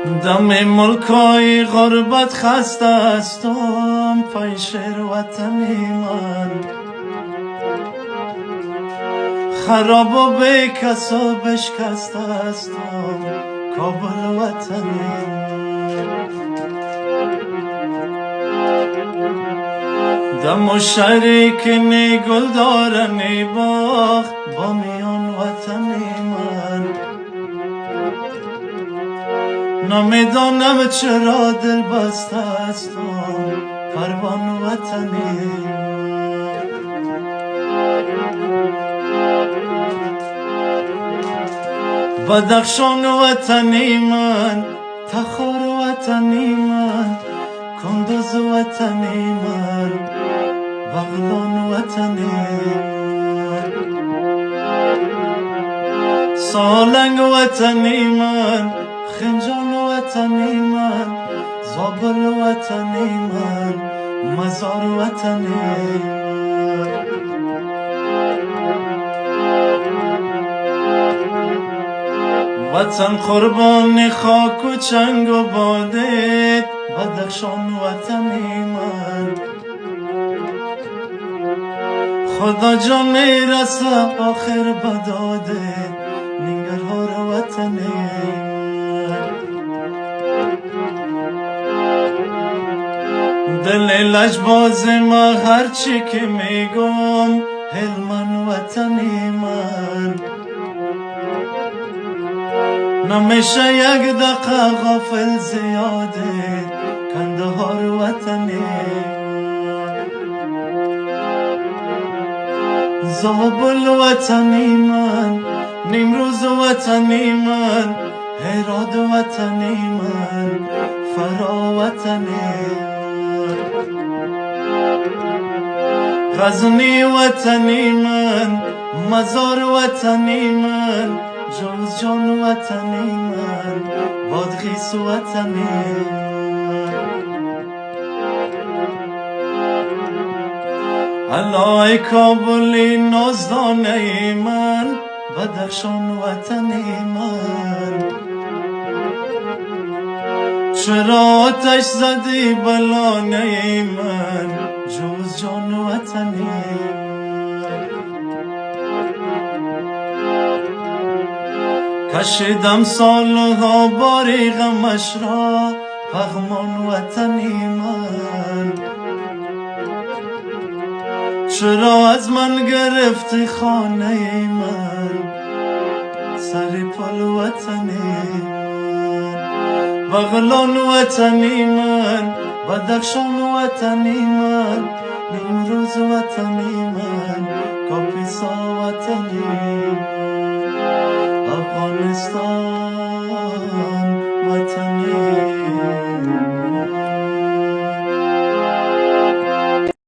دم ملکای غربت خسته استم پای شیر وطنی من خراب و بی کس و بشکسته استم کابل وطنی دم و شریک نی گل دارنی باغ با میان وطنی من نمیدانم چرا دل بسته استم پروان وطنی بدخشان وطنی من تخار وطنی من کندوز وطنی من بغلان وطنی من سالنگ وطنی من خنجان وطنی من زابل وطنی من مزار وطنی من وطن قربان خاک و چنگ و بادت بدخشان وطنی من خدا جان میرسه آخر بدادت ننگرهار وطنی دل لجباز ما هرچی که میگم هلمن وطنی من نمیشه یک دقیقه غافل زیاده کندهار وطنی زابل وطنی من نیمروز وطنی من هرات وطنی من فرا وطنی غزنی وطنی من مزار وطنی من جوزجان وطنی من بادغیس وطنی علای کابلی نازدانه من بدخشان وطنی من چرا آتش زدی بلانه من جوزجان وطنی کشیدم سالها باری غمش را پغمان وطنی من چرا از من گرفتی خانه من سری پل وطنی من بغلان وطنی من بدخشان وطنی من نیمروز وطنی من کاپیسا وطنی من افغانستان